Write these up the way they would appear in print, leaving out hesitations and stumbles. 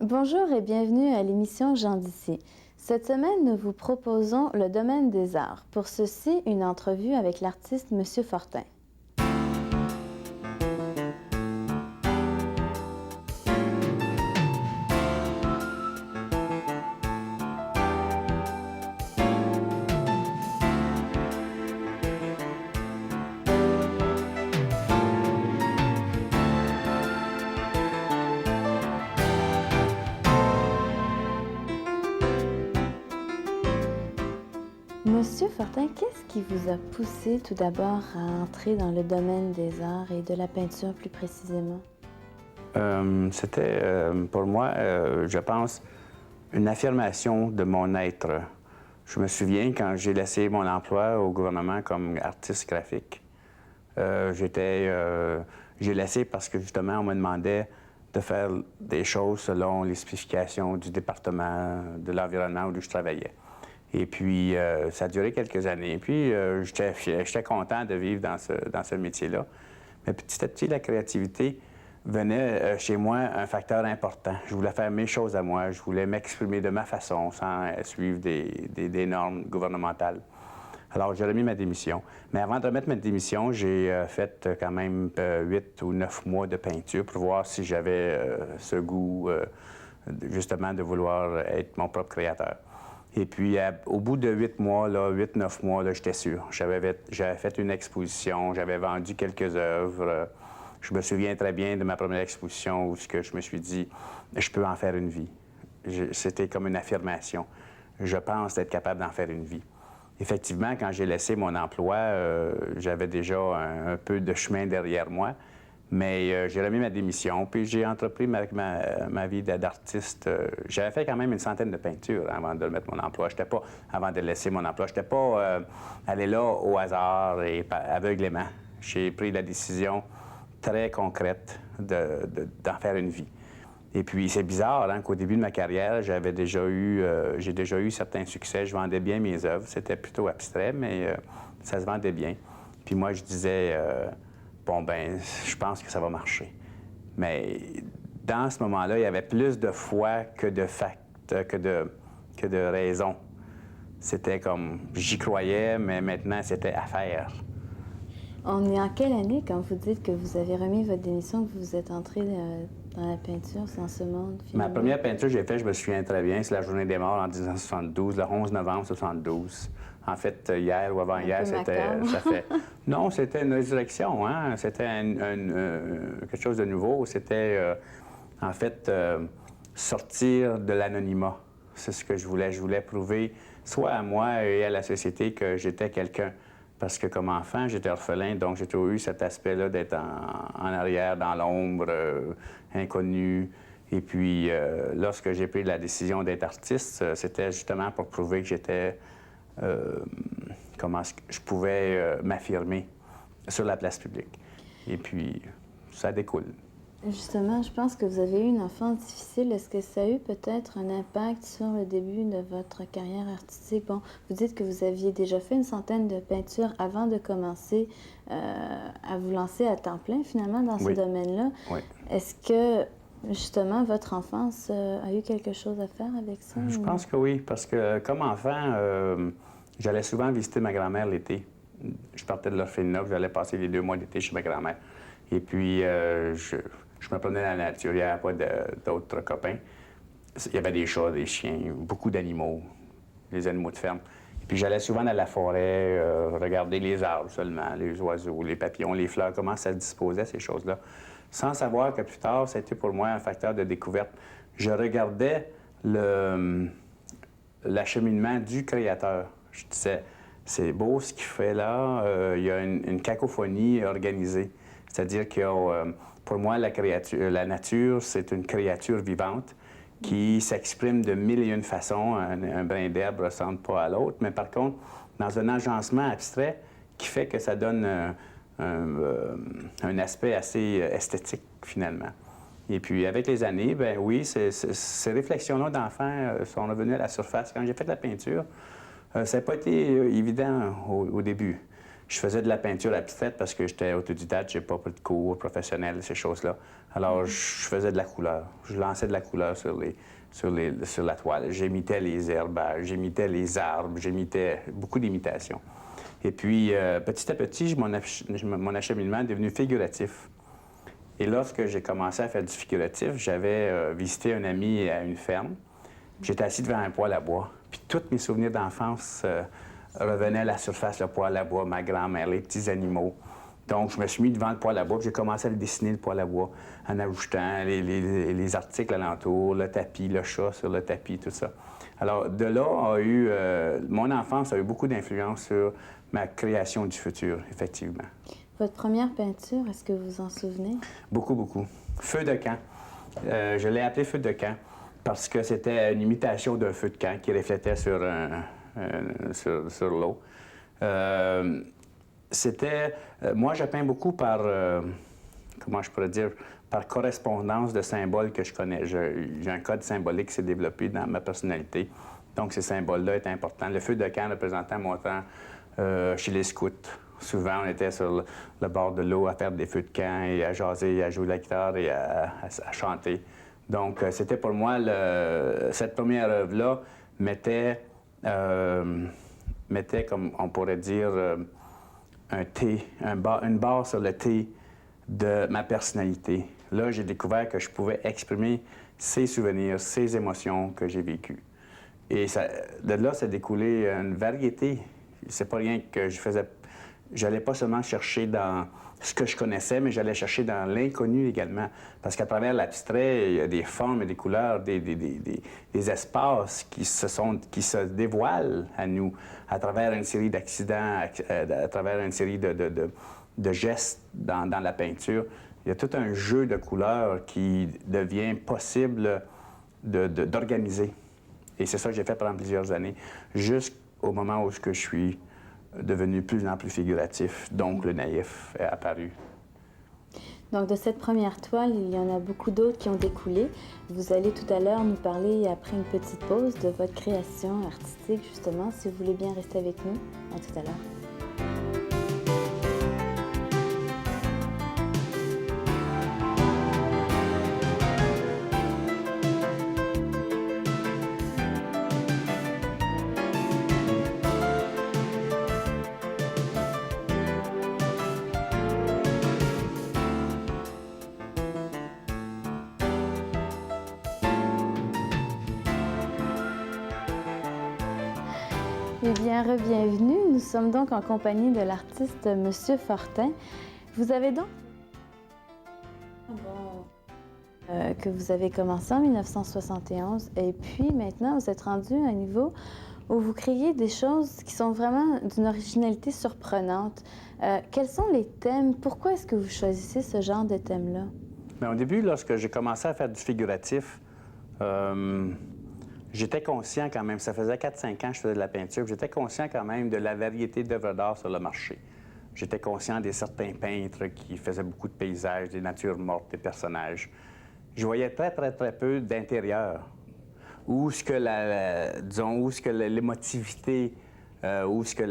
Bonjour et bienvenue à l'émission Gens d'ici. Cette semaine, nous vous proposons le domaine des arts. Pour ceci, une entrevue avec l'artiste Monsieur Fortin. Monsieur Fortin, qu'est-ce qui vous a poussé tout d'abord à entrer dans le domaine des arts et de la peinture plus précisément? C'était pour moi, je pense, une affirmation de mon être. Je me souviens quand j'ai laissé mon emploi au gouvernement comme artiste graphique, j'ai laissé parce que justement on me demandait de faire des choses selon les spécifications du département de l'environnement où je travaillais. Et puis, ça a duré quelques années. Puis, j'étais content de vivre dans ce métier-là. Mais petit à petit, la créativité venait chez moi un facteur important. Je voulais faire mes choses à moi. Je voulais m'exprimer de ma façon sans suivre des normes gouvernementales. Alors, j'ai remis ma démission. Mais avant de remettre ma démission, j'ai fait quand même 8 ou 9 mois de peinture pour voir si j'avais ce goût, justement, de vouloir être mon propre créateur. Et puis, au bout de 8 mois, 8-9 mois, j'étais sûr. J'avais fait une exposition, j'avais vendu quelques œuvres. Je me souviens très bien de ma première exposition où je me suis dit, je peux en faire une vie. C'était comme une affirmation. Je pense être capable d'en faire une vie. Effectivement, quand j'ai laissé mon emploi, j'avais déjà un peu de chemin derrière moi. Mais j'ai remis ma démission, puis j'ai entrepris ma vie d'artiste. J'avais fait quand même une centaine de peintures avant de mettre mon emploi. Avant de laisser mon emploi. Je n'étais pas allé là au hasard et aveuglément. J'ai pris la décision très concrète d'en faire une vie. Et puis, c'est bizarre qu'au début de ma carrière, j'ai déjà eu certains succès. Je vendais bien mes œuvres. C'était plutôt abstrait, mais ça se vendait bien. Puis moi, je disais... bon, ben, je pense que ça va marcher. Mais dans ce moment-là, il y avait plus de foi que de facts, que de raisons. C'était comme, j'y croyais, mais maintenant, c'était à faire. On est en quelle année quand vous dites que vous avez remis votre démission, que vous êtes entré dans la peinture, dans ce monde, finalement? Ma première peinture que j'ai faite, je me souviens très bien, c'est la Journée des morts en 1972, le 11 novembre 1972. En fait, hier ou avant-hier, Non, c'était une résurrection, hein? C'était quelque chose de nouveau. C'était, en fait, sortir de l'anonymat. C'est ce que je voulais. Je voulais prouver, soit à moi et à la société, que j'étais quelqu'un. Parce que comme enfant, j'étais orphelin, donc j'ai toujours eu cet aspect-là d'être en arrière, dans l'ombre, inconnu. Et puis, lorsque j'ai pris la décision d'être artiste, c'était justement pour prouver que j'étais... comment je pouvais m'affirmer sur la place publique. Et puis, ça découle. Justement, je pense que vous avez eu une enfance difficile. Est-ce que ça a eu peut-être un impact sur le début de votre carrière artistique? Bon, vous dites que vous aviez déjà fait une centaine de peintures avant de commencer à vous lancer à temps plein, finalement, dans ce domaine-là. Oui. Est-ce que, justement, votre enfance a eu quelque chose à faire avec ça? Je pense que oui, parce que comme enfant, j'allais souvent visiter ma grand-mère l'été. Je partais de l'orphelinat, j'allais passer les 2 mois d'été chez ma grand-mère. Et puis, je me promenais dans la nature, il n'y avait pas d'autres copains. Il y avait des chats, des chiens, beaucoup d'animaux, des animaux de ferme. Et puis, j'allais souvent dans la forêt, regarder les arbres seulement, les oiseaux, les papillons, les fleurs, comment ça se disposait, ces choses-là. Sans savoir que plus tard, ça a été pour moi un facteur de découverte. Je regardais l'acheminement du créateur. Je disais, c'est beau ce qu'il fait là, il y a une cacophonie organisée. C'est-à-dire que pour moi, la nature, c'est une créature vivante qui s'exprime de mille et une façons. Un brin d'herbe ne ressemble pas à l'autre, mais par contre, dans un agencement abstrait qui fait que ça donne un aspect assez esthétique, finalement. Et puis, avec les années, ben oui, ces réflexions-là d'enfant sont revenues à la surface. Quand j'ai fait la peinture, ça n'a pas été évident au début. Je faisais de la peinture abstraite parce que j'étais autodidacte, j'ai pas pris de cours professionnels, ces choses-là. Alors, je faisais de la couleur. Je lançais de la couleur sur la toile. J'imitais les herbages, j'imitais les arbres, j'imitais beaucoup d'imitations. Et puis, petit à petit, mon acheminement est devenu figuratif. Et lorsque j'ai commencé à faire du figuratif, j'avais visité un ami à une ferme. J'étais assis devant un poêle à bois. Puis tous mes souvenirs d'enfance revenaient à la surface, le poêle à bois, ma grand-mère, les petits animaux. Donc, je me suis mis devant le poêle à bois, puis j'ai commencé à le dessiner, le poêle à bois, en ajoutant les articles alentours, le tapis, le chat sur le tapis, tout ça. Alors, de là, mon enfance a eu beaucoup d'influence sur ma création du futur, effectivement. Votre première peinture, est-ce que vous en souvenez? Beaucoup, beaucoup. Feu de camp. Je l'ai appelé feu de camp parce que c'était une imitation d'un feu de camp qui reflétait sur l'eau. Moi, je peins beaucoup par, comment je pourrais dire, par correspondance de symboles que je connais. J'ai un code symbolique qui s'est développé dans ma personnalité. Donc, ces symboles-là étaient importants. Le feu de camp représentant mon temps chez les scouts. Souvent, on était sur le bord de l'eau à faire des feux de camp et à jaser, à jouer de la guitare et à chanter. Donc, c'était pour moi, cette première œuvre-là mettait, comme on pourrait dire, une barre sur le T de ma personnalité. Là, j'ai découvert que je pouvais exprimer ces souvenirs, ces émotions que j'ai vécues. Et de là, ça a découlé une variété. C'est pas rien que je faisais. J'allais pas seulement chercher dans ce que je connaissais, mais j'allais chercher dans l'inconnu également. Parce qu'à travers l'abstrait, il y a des formes et des couleurs, des espaces qui se dévoilent à nous à travers une série d'accidents, à travers une série de gestes dans la peinture. Il y a tout un jeu de couleurs qui devient possible d'organiser. Et c'est ça que j'ai fait pendant plusieurs années, jusqu'au moment où je suis devenu plus en plus figuratif, donc le naïf est apparu. Donc, de cette première toile, il y en a beaucoup d'autres qui ont découlé. Vous allez tout à l'heure nous parler, après une petite pause, de votre création artistique, justement. Si vous voulez bien rester avec nous, à tout à l'heure. Eh bien, re-bienvenue. Nous sommes donc en compagnie de l'artiste Monsieur Fortin. Vous avez donc que vous avez commencé en 1971 et puis maintenant vous êtes rendu à un niveau où vous créez des choses qui sont vraiment d'une originalité surprenante. Quels sont les thèmes? Pourquoi est-ce que vous choisissez ce genre de thème-là? Bien, au début, lorsque j'ai commencé à faire du figuratif, j'étais conscient quand même, ça faisait 4-5 ans que je faisais de la peinture, j'étais conscient quand même de la variété d'œuvres d'art sur le marché. J'étais conscient des certains peintres qui faisaient beaucoup de paysages, des natures mortes, des personnages. Je voyais très, très, très peu d'intérieur. Où est-ce que l'émotivité, où est-ce que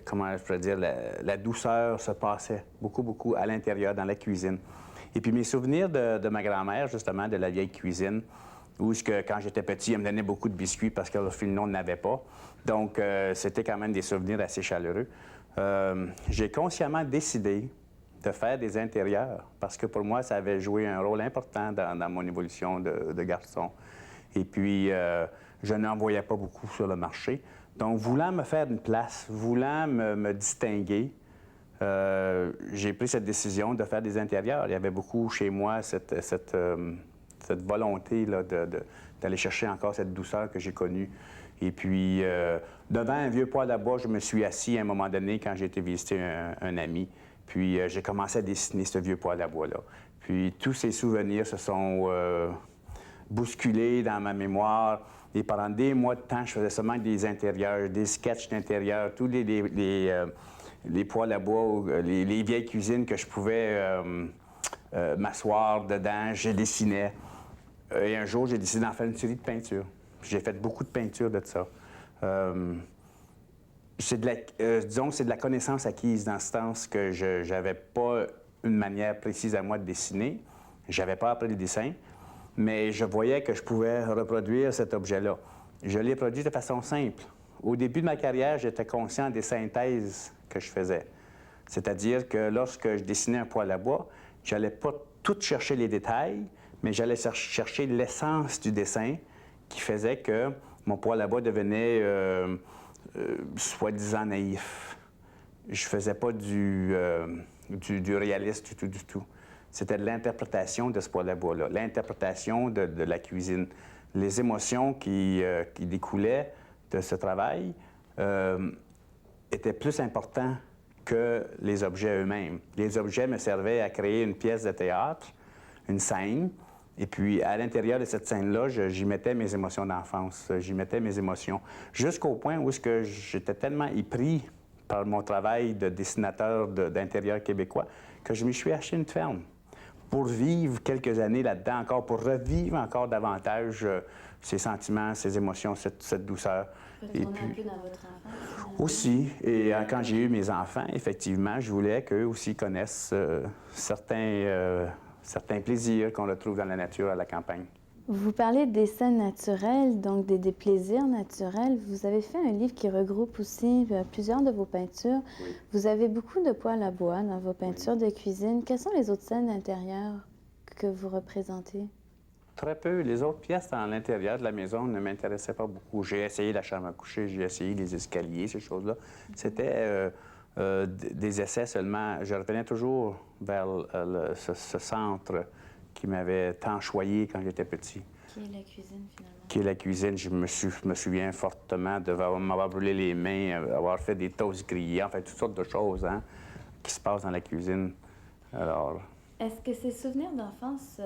comment je pourrais dire, la douceur se passait beaucoup, beaucoup à l'intérieur, dans la cuisine. Et puis mes souvenirs de ma grand-mère, justement, de la vieille cuisine, où est-ce que, quand j'étais petit, elle me donnait beaucoup de biscuits parce que le Filnon n'avait pas. Donc, c'était quand même des souvenirs assez chaleureux. J'ai consciemment décidé de faire des intérieurs parce que pour moi, ça avait joué un rôle important dans mon évolution de garçon. Et puis, je n'en voyais pas beaucoup sur le marché. Donc, voulant me faire une place, voulant me distinguer, j'ai pris cette décision de faire des intérieurs. Il y avait beaucoup chez moi cette volonté là, d'aller chercher encore cette douceur que j'ai connue. Et puis, devant un vieux poêle à bois, je me suis assis à un moment donné quand j'ai été visiter un ami. Puis, j'ai commencé à dessiner ce vieux poêle à bois-là. Puis, tous ces souvenirs se sont bousculés dans ma mémoire. Et pendant des mois de temps, je faisais seulement des intérieurs, des sketchs d'intérieur, tous les poêles à bois, les vieilles cuisines que je pouvais m'asseoir dedans, je dessinais. Et un jour, j'ai décidé d'en faire une série de peintures. J'ai fait beaucoup de peintures de ça. disons que c'est de la connaissance acquise dans ce sens que je n'avais pas une manière précise à moi de dessiner. Je n'avais pas appris le dessin, mais je voyais que je pouvais reproduire cet objet-là. Je l'ai produit de façon simple. Au début de ma carrière, j'étais conscient des synthèses que je faisais. C'est-à-dire que lorsque je dessinais un poêle à bois, je n'allais pas tout chercher les détails, mais j'allais chercher l'essence du dessin qui faisait que mon poêle à bois devenait soi-disant naïf. Je faisais pas du réaliste du tout. C'était de l'interprétation de ce poêle à bois-là, l'interprétation de la cuisine. Les émotions qui découlaient de ce travail étaient plus importantes que les objets eux-mêmes. Les objets me servaient à créer une pièce de théâtre, une scène, et puis à l'intérieur de cette scène-là, j'y mettais mes émotions d'enfance, j'y mettais mes émotions, jusqu'au point où j'étais tellement épris par mon travail de dessinateur d'intérieur québécois que je me suis acheté une ferme pour vivre quelques années là-dedans encore, pour revivre encore davantage ces sentiments, ces émotions, cette douceur. Retourner un peu dans votre enfance. Aussi, et quand j'ai eu mes enfants, effectivement, je voulais qu'eux aussi connaissent certains plaisirs qu'on retrouve dans la nature à la campagne. Vous parlez des scènes naturelles, donc des plaisirs naturels. Vous avez fait un livre qui regroupe aussi plusieurs de vos peintures. Oui. Vous avez beaucoup de poêles à bois dans vos peintures de cuisine. Quelles sont les autres scènes intérieures que vous représentez? Très peu. Les autres pièces dans l'intérieur de la maison ne m'intéressaient pas beaucoup. J'ai essayé la chambre à coucher, j'ai essayé les escaliers, ces choses-là. C'était des essais seulement. Je revenais toujours vers ce centre qui m'avait tant choyé quand j'étais petit. Qui est la cuisine, finalement? Qui est la cuisine. Je me souviens fortement de m'avoir brûlé les mains, avoir fait des toasts grillés, en fait, toutes sortes de choses qui se passent dans la cuisine. Alors... Est-ce que ces souvenirs d'enfance,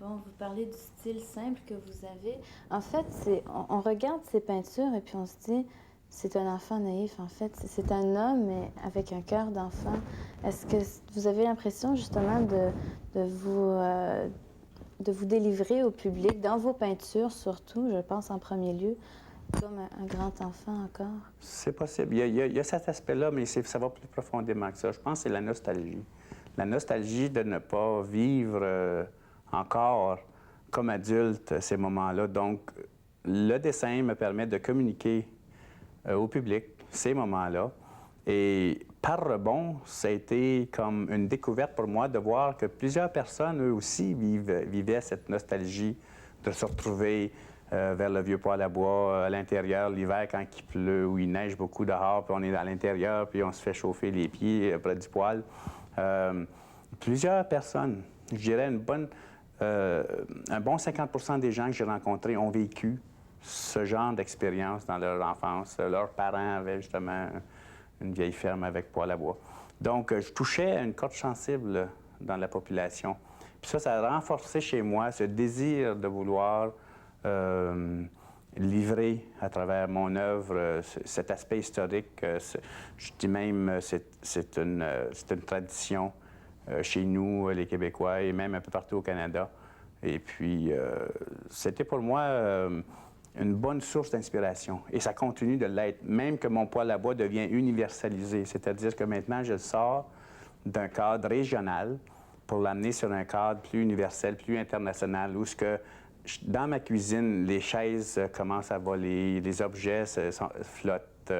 vous parlez du style simple que vous avez. En fait, on regarde ces peintures et puis on se dit, c'est un enfant naïf, en fait. C'est un homme, mais avec un cœur d'enfant. Est-ce que vous avez l'impression, justement, de vous délivrer au public, dans vos peintures surtout, je pense en premier lieu, comme un grand enfant encore? C'est possible. Il y a cet aspect-là, mais ça va plus profondément que ça. Je pense que c'est la nostalgie. La nostalgie de ne pas vivre encore comme adulte ces moments-là. Donc, le dessin me permet de communiquer au public ces moments-là. Et par rebond, ça a été comme une découverte pour moi de voir que plusieurs personnes, eux aussi, vivaient cette nostalgie de se retrouver vers le vieux poêle à bois, à l'intérieur, l'hiver, quand il pleut ou il neige beaucoup dehors, puis on est à l'intérieur, puis on se fait chauffer les pieds près du poêle. Plusieurs personnes, je dirais un bon 50 des gens que j'ai rencontrés ont vécu ce genre d'expérience dans leur enfance. Leurs parents avaient justement une vieille ferme avec poêle à bois. Donc, je touchais à une corde sensible dans la population. Puis ça a renforcé chez moi ce désir de vouloir livrer à travers mon œuvre cet aspect historique. Je dis même c'est une tradition chez nous, les Québécois, et même un peu partout au Canada. Et puis, c'était pour moi une bonne source d'inspiration. Et ça continue de l'être, même que mon poêle à bois devient universalisé. C'est-à-dire que maintenant, je sors d'un cadre régional pour l'amener sur un cadre plus universel, plus international, où dans ma cuisine, les chaises commencent à voler, les objets flottent,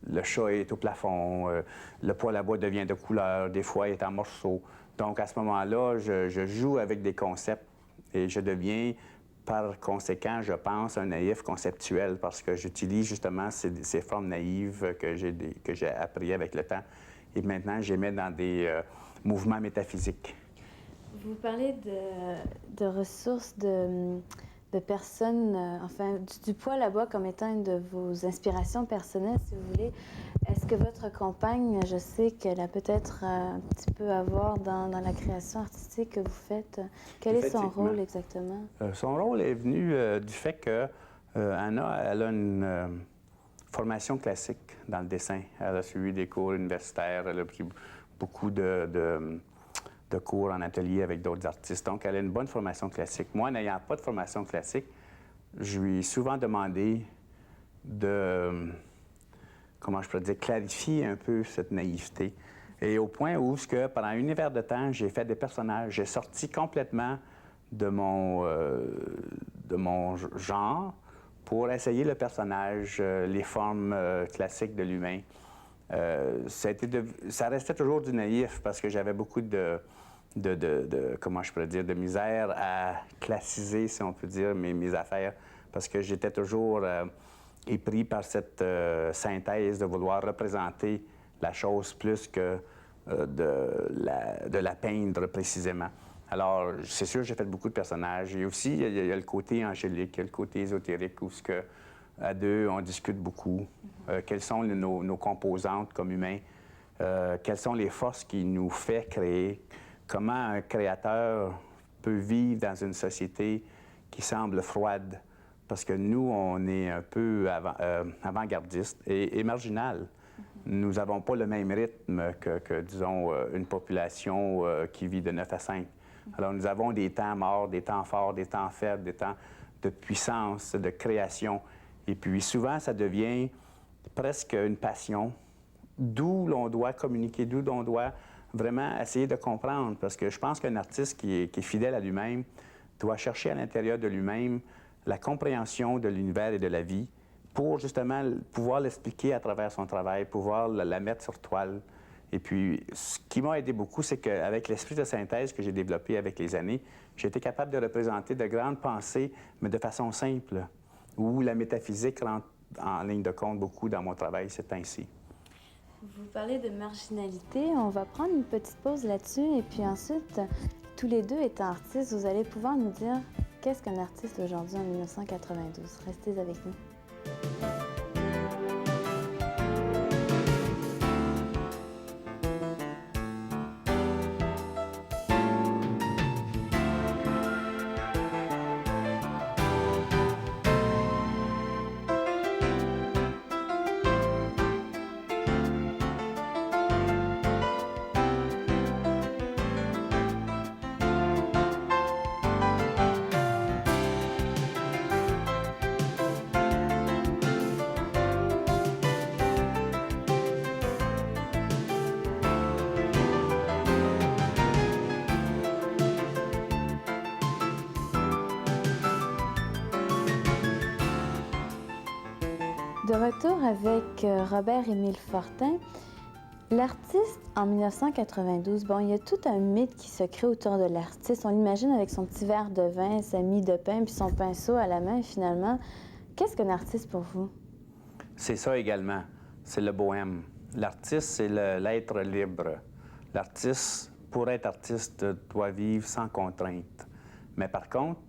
le chat est au plafond, le poêle à bois devient de couleur, des fois il est en morceaux. Donc à ce moment-là, je joue avec des concepts et je deviens, par conséquent, je pense, un naïf conceptuel parce que j'utilise justement ces formes naïves que j'ai appris avec le temps et maintenant je les mets dans des mouvements métaphysiques. Vous parlez de ressources, de personnes, du poêle à bois comme étant une de vos inspirations personnelles, si vous voulez. Est-ce que votre compagne, je sais qu'elle a peut-être un petit peu à voir dans la création artistique que vous faites. Quel est son rôle exactement? Son rôle est venu du fait que Anna, elle a une formation classique dans le dessin. Elle a suivi des cours universitaires, elle a pris beaucoup de cours en atelier avec d'autres artistes. Donc, elle a une bonne formation classique. Moi, n'ayant pas de formation classique, je lui ai souvent demandé de comment je pourrais dire, clarifie un peu cette naïveté. Et au point où, pendant un univers de temps, j'ai fait des personnages, j'ai sorti complètement de mon genre pour essayer le personnage, les formes classiques de l'humain. Ça restait toujours du naïf parce que j'avais beaucoup comment je pourrais dire, de misère à classiser, si on peut dire, mes affaires, parce que j'étais toujours épris par cette synthèse de vouloir représenter la chose plus que de la peindre précisément. Alors, c'est sûr, j'ai fait beaucoup de personnages. Et aussi, il y a le côté angélique, il y a le côté ésotérique, où à deux, on discute beaucoup. Quelles sont nos composantes comme humains? Quelles sont les forces qui nous font créer? Comment un créateur peut vivre dans une société qui semble froide? Parce que nous, on est un peu avant-gardiste et marginal. Nous n'avons pas le même rythme que disons, une population qui vit de 9 à 5. Alors, nous avons des temps morts, des temps forts, des temps faibles, des temps de puissance, de création. Et puis, souvent, ça devient presque une passion, d'où l'on doit communiquer, d'où l'on doit vraiment essayer de comprendre. Parce que je pense qu'un artiste qui est fidèle à lui-même doit chercher à l'intérieur de lui-même la compréhension de l'univers et de la vie pour justement pouvoir l'expliquer à travers son travail, pouvoir la mettre sur toile. Et puis, ce qui m'a aidé beaucoup, c'est qu'avec l'esprit de synthèse que j'ai développé avec les années, j'ai été capable de représenter de grandes pensées, mais de façon simple, où la métaphysique rentre en ligne de compte beaucoup dans mon travail, c'est ainsi. Vous parlez de marginalité, on va prendre une petite pause là-dessus et puis ensuite, tous les deux étant artistes, vous allez pouvoir nous dire qu'est-ce qu'un artiste aujourd'hui en 1992. Restez avec nous. De retour avec Robert-Émile Fortin. L'artiste, en 1992, bon, il y a tout un mythe qui se crée autour de l'artiste. On l'imagine avec son petit verre de vin, sa mie de pain, puis son pinceau à la main, finalement. Qu'est-ce qu'un artiste pour vous? C'est ça également. C'est le bohème. L'artiste, c'est l'être libre. L'artiste, pour être artiste, doit vivre sans contrainte. Mais par contre,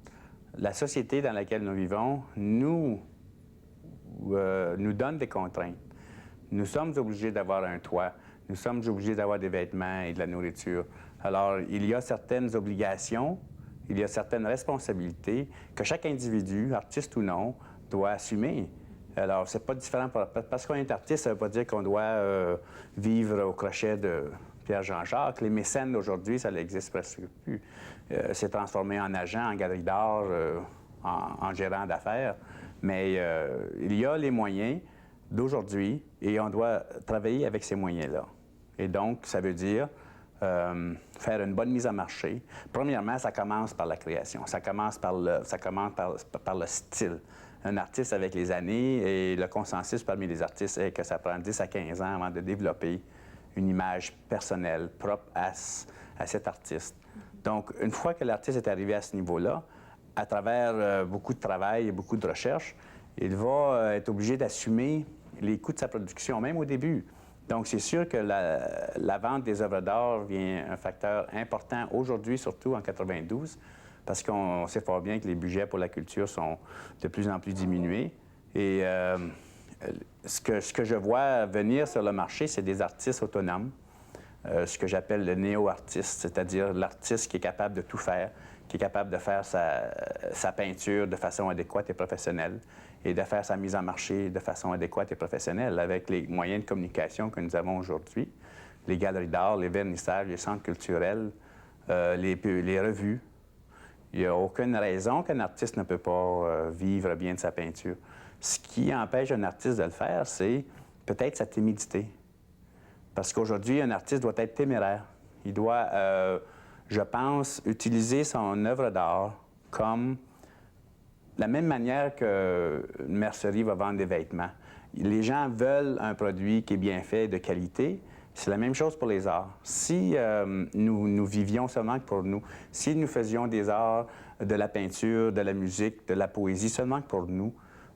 la société dans laquelle nous vivons nous donne des contraintes. Nous sommes obligés d'avoir un toit, nous sommes obligés d'avoir des vêtements et de la nourriture. Alors, il y a certaines obligations, il y a certaines responsabilités que chaque individu, artiste ou non, doit assumer. Alors, c'est pas différent. Parce qu'on est artiste, ça ne veut pas dire qu'on doit vivre au crochet de Pierre-Jean-Jacques. Les mécènes d'aujourd'hui, ça n'existe presque plus. C'est transformé en agent, en galerie d'art, en gérant d'affaires. Mais il y a les moyens d'aujourd'hui et on doit travailler avec ces moyens-là. Et donc, ça veut dire faire une bonne mise en marché. Premièrement, ça commence par la création. Ça commence par le style. Un artiste avec les années, et le consensus parmi les artistes est que ça prend 10 à 15 ans avant de développer une image personnelle propre à cet artiste. Donc, une fois que l'artiste est arrivé à ce niveau-là, à travers beaucoup de travail et beaucoup de recherche, il va être obligé d'assumer les coûts de sa production, même au début. Donc, c'est sûr que la vente des œuvres d'art devient un facteur important aujourd'hui, surtout en 92, parce qu'on sait fort bien que les budgets pour la culture sont de plus en plus diminués. Et ce que je vois venir sur le marché, c'est des artistes autonomes, ce que j'appelle le néo-artiste, c'est-à-dire l'artiste qui est capable de tout faire, qui est capable de faire sa peinture de façon adéquate et professionnelle et de faire sa mise en marché de façon adéquate et professionnelle avec les moyens de communication que nous avons aujourd'hui, les galeries d'art, les vernissages, les centres culturels, les revues. Il n'y a aucune raison qu'un artiste ne peut pas vivre bien de sa peinture. Ce qui empêche un artiste de le faire, c'est peut-être sa timidité. Parce qu'aujourd'hui, un artiste doit être téméraire. Il doit, je pense, utiliser son œuvre d'art comme la même manière qu'une mercerie va vendre des vêtements. Les gens veulent un produit qui est bien fait, de qualité. C'est la même chose pour les arts. Si nous vivions seulement que pour nous, si nous faisions des arts, de la peinture, de la musique, de la poésie seulement que pour nous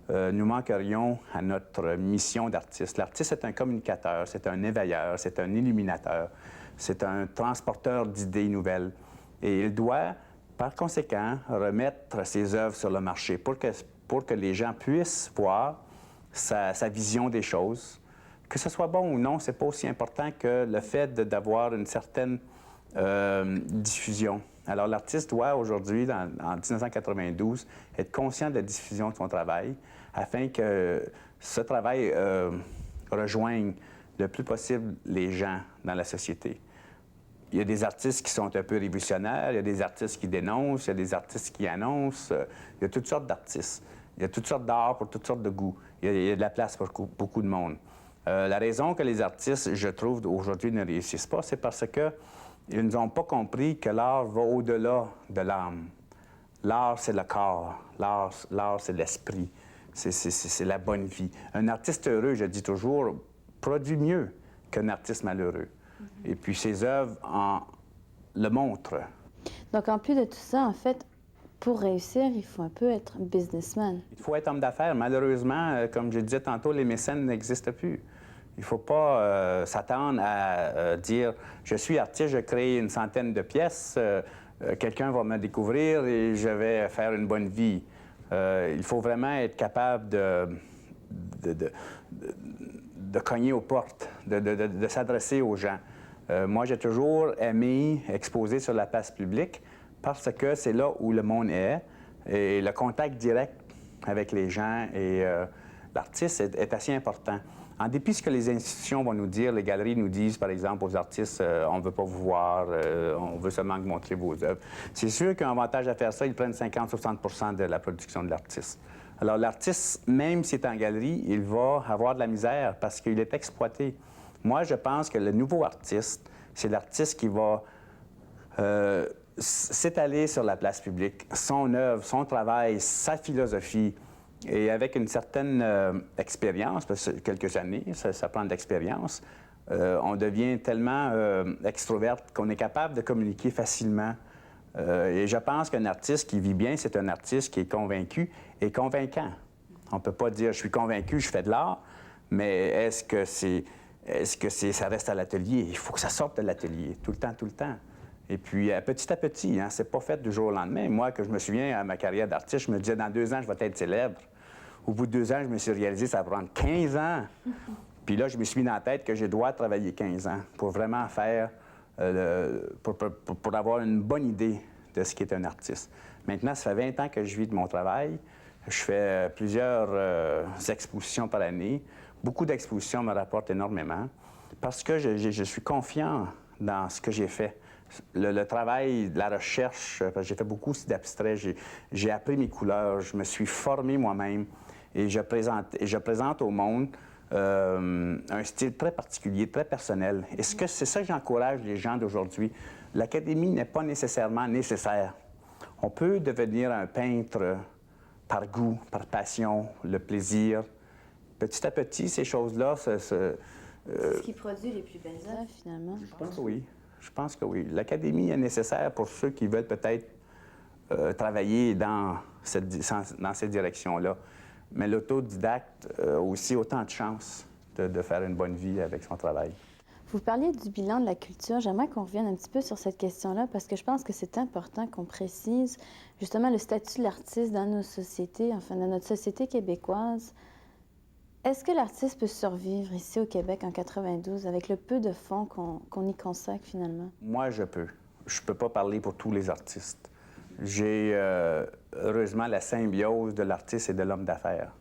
manquerions à notre mission d'artiste. L'artiste est un communicateur, c'est un éveilleur, c'est un illuminateur, c'est un transporteur d'idées nouvelles. Et il doit, par conséquent, remettre ses œuvres sur le marché pour que les gens puissent voir sa vision des choses. Que ce soit bon ou non, c'est pas aussi important que le fait d'avoir une certaine diffusion. Alors, l'artiste doit aujourd'hui, en 1992, être conscient de la diffusion de son travail afin que ce travail rejoigne le plus possible les gens dans la société. Il y a des artistes qui sont un peu révolutionnaires, il y a des artistes qui dénoncent, il y a des artistes qui annoncent, il y a toutes sortes d'artistes. Il y a toutes sortes d'art pour toutes sortes de goûts. Il y a de la place pour beaucoup de monde. La raison que les artistes, je trouve, aujourd'hui ne réussissent pas, c'est parce qu'ils n'ont pas compris que l'art va au-delà de l'âme. L'art, c'est le corps. L'art, c'est l'esprit. C'est la bonne vie. Un artiste heureux, je dis toujours, produit mieux qu'un artiste malheureux. Et puis ses œuvres le montrent. Donc, en plus de tout ça, en fait, pour réussir, il faut un peu être businessman. Il faut être homme d'affaires. Malheureusement, comme je disais tantôt, les mécènes n'existent plus. Il ne faut pas s'attendre à dire « Je suis artiste, je crée une centaine de pièces, quelqu'un va me découvrir et je vais faire une bonne vie. » Il faut vraiment être capable de cogner aux portes, de s'adresser aux gens. Moi, j'ai toujours aimé exposer sur la place publique parce que c'est là où le monde est et le contact direct avec les gens et l'artiste est assez important. En dépit de ce que les institutions vont nous dire, les galeries nous disent, par exemple, aux artistes, on ne veut pas vous voir, on veut seulement montrer vos œuvres. C'est sûr qu'un avantage à faire ça, ils prennent 50-60 % de la production de l'artiste. Alors, l'artiste, même s'il est en galerie, il va avoir de la misère parce qu'il est exploité. Moi, je pense que le nouveau artiste, c'est l'artiste qui va s'étaler sur la place publique, son œuvre, son travail, sa philosophie. Et avec une certaine expérience, parce que quelques années, ça prend de l'expérience, on devient tellement extroverte qu'on est capable de communiquer facilement. Et je pense qu'un artiste qui vit bien, c'est un artiste qui est convaincu et convaincant. On ne peut pas dire « je suis convaincu, je fais de l'art », mais est-ce que ça reste à l'atelier? Il faut que ça sorte de l'atelier, tout le temps, tout le temps. Et puis, petit à petit, hein, c'est pas fait du jour au lendemain. Moi, que je me souviens à ma carrière d'artiste, je me disais, dans 2 ans, je vais être célèbre. Au bout de 2 ans, je me suis réalisé que ça va prendre 15 ans. Puis là, je me suis mis dans la tête que je dois travailler 15 ans pour vraiment faire, pour avoir une bonne idée de ce qu'est un artiste. Maintenant, ça fait 20 ans que je vis de mon travail. Je fais plusieurs expositions par année. Beaucoup d'expositions me rapportent énormément parce que je suis confiant dans ce que j'ai fait. Le travail, la recherche, parce que j'ai fait beaucoup aussi d'abstrait, j'ai appris mes couleurs, je me suis formé moi-même et je présente au monde un style très particulier, très personnel. Et c'est ça que j'encourage les gens d'aujourd'hui. L'académie n'est pas nécessairement nécessaire. On peut devenir un peintre par goût, par passion, le plaisir. Petit à petit, ces choses-là... C'est ce qui produit les plus belles œuvres, finalement. Je pense que oui. Je pense que oui. L'académie est nécessaire pour ceux qui veulent peut-être travailler dans cette direction-là. Mais l'autodidacte a aussi autant de chances de faire une bonne vie avec son travail. Vous parliez du bilan de la culture. J'aimerais qu'on revienne un petit peu sur cette question-là parce que je pense que c'est important qu'on précise justement le statut de l'artiste dans nos sociétés, enfin dans notre société québécoise. Est-ce que l'artiste peut survivre ici au Québec en 92 avec le peu de fonds qu'on y consacre finalement? Moi, je peux. Je ne peux pas parler pour tous les artistes. J'ai heureusement la symbiose de l'artiste et de l'homme d'affaires.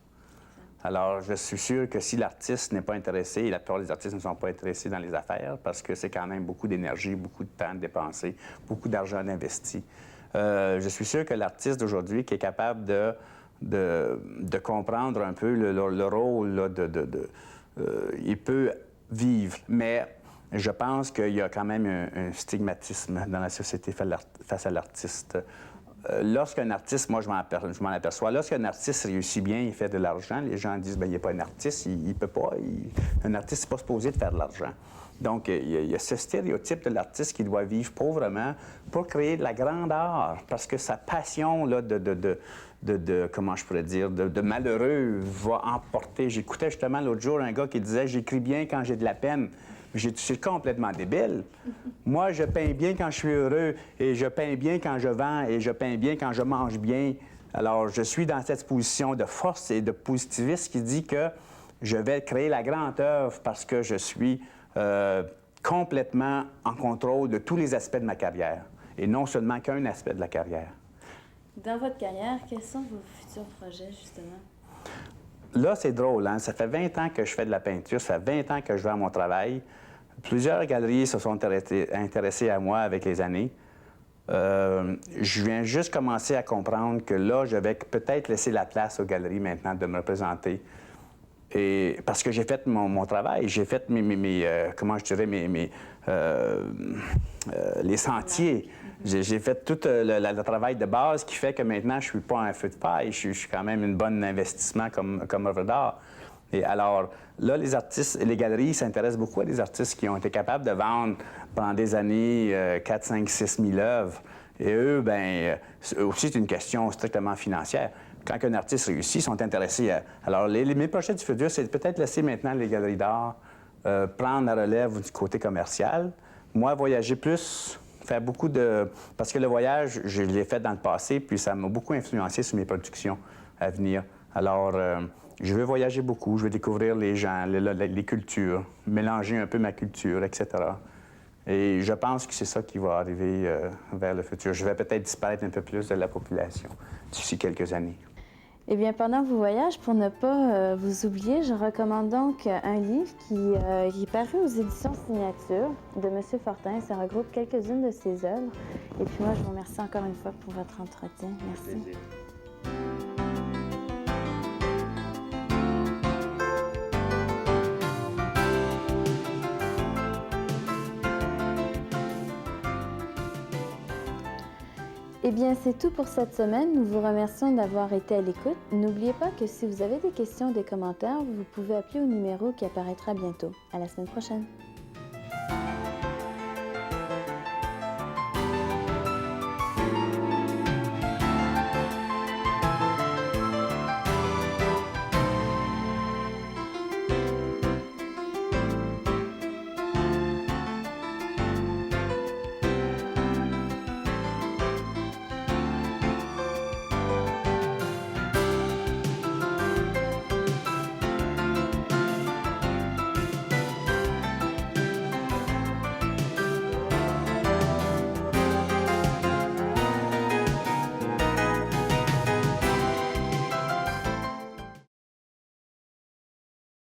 Alors, je suis sûr que si l'artiste n'est pas intéressé, et la plupart des artistes ne sont pas intéressés dans les affaires parce que c'est quand même beaucoup d'énergie, beaucoup de temps dépensé, beaucoup d'argent investi. Je suis sûr que l'artiste d'aujourd'hui qui est capable de comprendre un peu le rôle là, il peut vivre. Mais je pense qu'il y a quand même un stigmatisme dans la société face à l'artiste. Lorsqu'un artiste, moi je m'en aperçois, lorsqu'un artiste réussit bien, il fait de l'argent, les gens disent, bien, il n'est pas un artiste, il ne peut pas. Un artiste n'est pas supposé de faire de l'argent. Donc, il y a ce stéréotype de l'artiste qui doit vivre pauvrement pour créer de la grande art, parce que sa passion là, comment je pourrais dire, de malheureux va emporter. J'écoutais justement l'autre jour un gars qui disait « J'écris bien quand j'ai de la peine ». Je suis complètement débile. Moi, je peins bien quand je suis heureux, et je peins bien quand je vends, et je peins bien quand je mange bien. Alors, je suis dans cette position de force et de positivisme qui dit que je vais créer la grande œuvre parce que je suis complètement en contrôle de tous les aspects de ma carrière, et non seulement qu'un aspect de la carrière. Dans votre carrière, quels sont vos futurs projets, justement? Là, c'est drôle, hein? Ça fait 20 ans que je fais de la peinture, ça fait 20 ans que je vais à mon travail. Plusieurs galeries se sont intéressées à moi avec les années. Je viens juste commencer à comprendre que là, je vais peut-être laisser la place aux galeries maintenant de me représenter. Et parce que j'ai fait mon travail, j'ai fait comment je dirais, les sentiers. J'ai fait tout le travail de base qui fait que maintenant, je ne suis pas un feu de paille. Je suis quand même un bon investissement comme œuvre d'art. Et alors, là, les artistes et les galeries s'intéressent beaucoup à des artistes qui ont été capables de vendre pendant des années 4, 5, 6 000 œuvres. Et eux, bien, aussi, c'est une question strictement financière. Quand un artiste réussit, ils sont intéressés à... Alors, mes projets du futur, c'est peut-être laisser maintenant les galeries d'art prendre la relève du côté commercial. Moi, voyager plus, faire beaucoup de... Parce que le voyage, je l'ai fait dans le passé, puis ça m'a beaucoup influencé sur mes productions à venir. Alors, je veux voyager beaucoup, je veux découvrir les gens, les cultures, mélanger un peu ma culture, etc. Et je pense que c'est ça qui va arriver vers le futur. Je vais peut-être disparaître un peu plus de la population d'ici quelques années. Eh bien, pendant vos voyages, pour ne pas vous oublier, je recommande donc un livre qui est paru aux éditions Signature de M. Fortin. Ça regroupe quelques-unes de ses œuvres. Et puis moi, je vous remercie encore une fois pour votre entretien. Merci. Plaisir. Eh bien, c'est tout pour cette semaine. Nous vous remercions d'avoir été à l'écoute. N'oubliez pas que si vous avez des questions ou des commentaires, vous pouvez appeler au numéro qui apparaîtra bientôt. À la semaine prochaine.